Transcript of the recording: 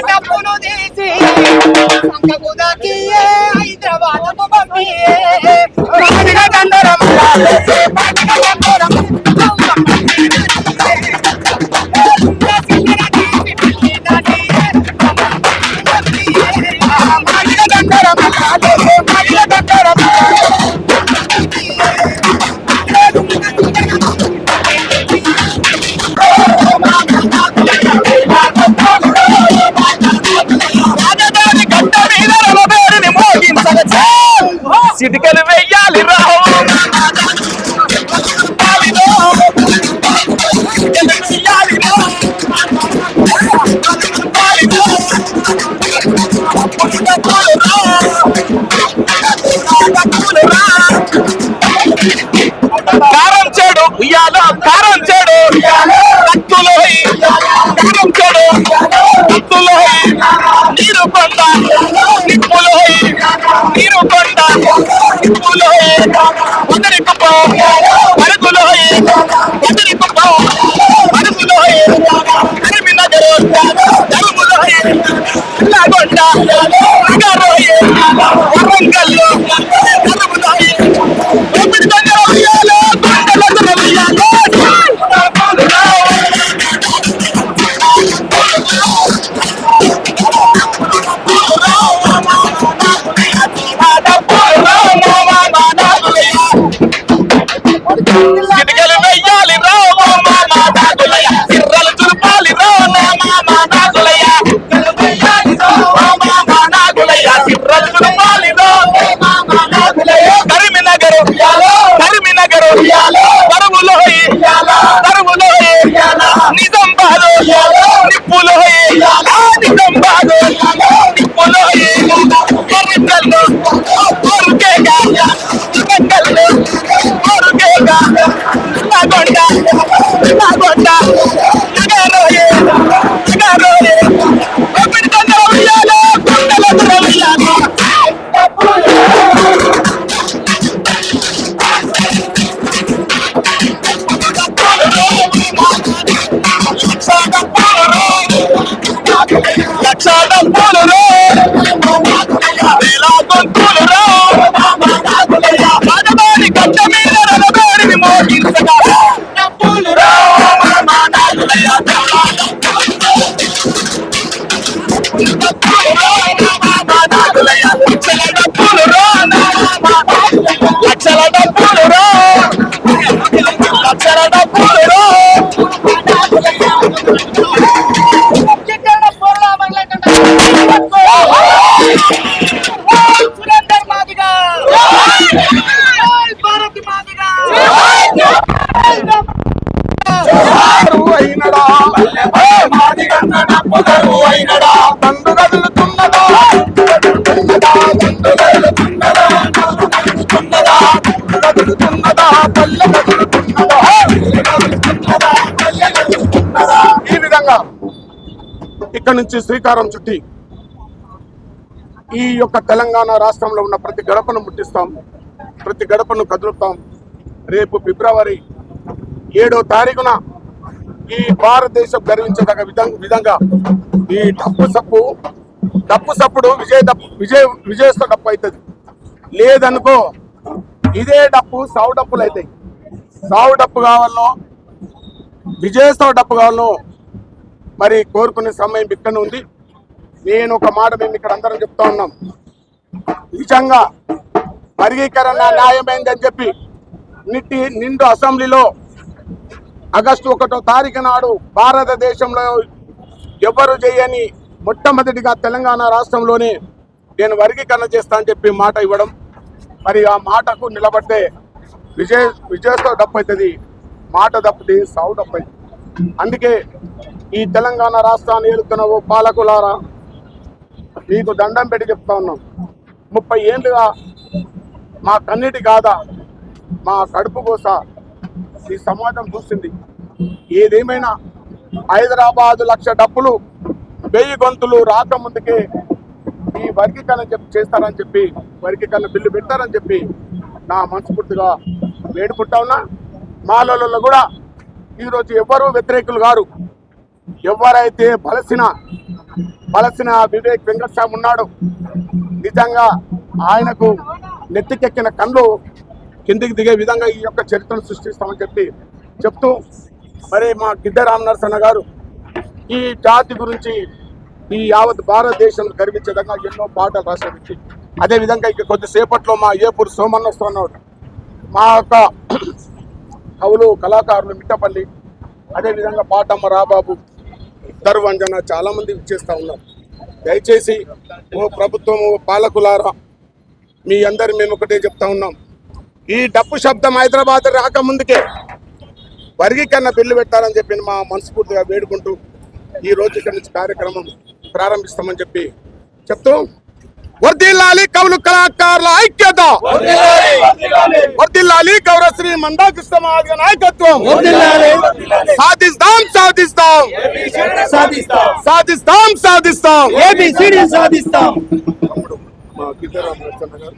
డబ్బులు తీసి హైదరాబాద్ చిటికలు వెయ్యాలి రావు కారం చెడు ఉయ్యాలో కారం చెడు కత్తులోయి కారం చెడు కత్తులోయి నీరు కొండ నిప్పులోయి నీరు కొండ నిప్పులోయి మొదటి కుప్ప పరుగులోయి మొదటి కుప్ప పరుగులోయి కరిమినగరు కరుములోయి నల్లగొండ నగరోయి వరంగల్లు కరుములోయి చిటికలు వెయ్యాలి రో మామా నాగులయ్య సిర్రలు చురుపాలి రో మామా నాగులయ్య మామా నాగులయ్య సిర్రలు చురుపాలి రో మామా నాగులయ్య కరిమినగరు కరిమినగరు కరువులోయి కరువులోయి నిజామాబాదు నిప్పులోయి నిజామాబాదు నిప్పులోయి కొరికల్లు కొరుకేగా కొరికల్లు కొరుకేగా నగొండ నగొండ నగరోయి నగరోయి ఎప్పుడు తొందర ఉయ్యాలో కొండల దూర ఉయ్యాలో లక్ష డబ్బులు వేల గొంతులు రాజధాని గడ్డ మీద నలబేరిని మోగించగా డబ్బులు లక్షల డబ్బులు లక్షల డబ్బులు ఈ విధంగా ఇక్కడి నుంచి శ్రీకారం చుట్టి ఈ యొక్క తెలంగాణ రాష్ట్రంలో ఉన్న ప్రతి గడపను ముట్టిస్తాం, ప్రతి గడపను కదులుతాం. రేపు ఫిబ్రవరి 7వ తారీఖున ఈ భారతదేశం గర్వించదగ విధంగా ఈ డప్పు సప్పుడు విజయస్త డప్పు అవుతుంది. లేదనుకో ఇదే డప్పు సావు డప్పులు అవుతాయి. సావు డప్పు కావాలనో విజయస్త డప్పు కావాలనో మరి కోరుకునే సమయం ఇక్కడ ఉంది. నేను ఒక మాట మేము ఇక్కడ అందరం చెప్తా ఉన్నాం, నిజంగా వర్గీకరణ న్యాయమైందని చెప్పి నిండు అసెంబ్లీలో ఆగస్టు 1వ తారీఖు నాడు భారతదేశంలో ఎవరు చేయని మొట్టమొదటిగా తెలంగాణ రాష్ట్రంలోనే నేను వర్గీకరణ చేస్తా అని చెప్పి మాట ఇవ్వడం, మరి ఆ మాటకు నిలబడితే విజయస్తో డప్పు అవుతుంది, మాట తప్పితే సావు డప్పు అవుతుంది. అందుకే ఈ తెలంగాణ రాష్ట్రాన్ని ఏలుతున్న ఓ పాలకులారా మీకు దండం పెట్టి చెప్తా ఉన్నాం. 30 ఏళ్ళుగా మా కన్నీటి గాథ, మా కడుపు కోస ఈ సమాజం చూసింది. ఏదేమైనా హైదరాబాద్ 1,00,000 డప్పులు 1000 గొంతులు రాకముందుకే ఈ వర్గీకరణ చేస్తారని చెప్పి, వర్గీకరణ బిల్లు పెట్టారని చెప్పి నా మనస్ఫూర్తిగా వేడుకుంటా ఉన్నా. మాలలో కూడా ఈరోజు ఎవరు వ్యతిరేకులు గారు. ఎవరైతే బలసిన వివేక్ వెంకటస్వామి ఉన్నాడు, నిజంగా ఆయనకు నెత్తికెక్కిన కళ్ళు కిందికి దిగే విధంగా ఈ యొక్క చరిత్రను సృష్టిస్తామని చెప్తూ మరి మా గిడ్డ రామనరసన్న గారు ఈ జాతి గురించి ఈ యావత్ భారతదేశం గర్వించే విధంగా ఎన్నో పాటలు రాసే వ్యక్తి. అదేవిధంగా ఇక కొద్దిసేపట్లో మా ఏపూరు సోమన్న వస్తున్నాడు, మా యొక్క కవులు కళాకారులు మిట్టపల్లి, అదేవిధంగా పాటమ్మ రాబాబు, దర్వంజన చాలా మంది చేస్తూ ఉన్నారు. దయచేసి ఓ ప్రభుత్వం, ఓ పాలకులారా, మీ అందరు మేము ఒకటే చెప్తా ఉన్నాం, ఈ డప్పు శబ్దం హైదరాబాద్ రాకముందుకే వర్గీకరణ బిల్లు పెట్టాలని చెప్పి మా మనస్ఫూర్తిగా వేడుకుంటూ ఈ రోజు ఇక్కడ నుంచి కార్యక్రమం ప్రారంభిస్తామని చెప్తూ వర్ధిల్లాలి కవులు కళాకారుల ఐక్యత, వర్ధిల్లాలి గౌరవశ్రీ మందాకృష్ణ మహారాజ్ నాయకత్వం, సాధిస్తాం సాధిస్తాం సాధిస్తాం సాధిస్తాం ABCD సాధిస్తాం. మా గిడ్డ రామనరసన్న గారు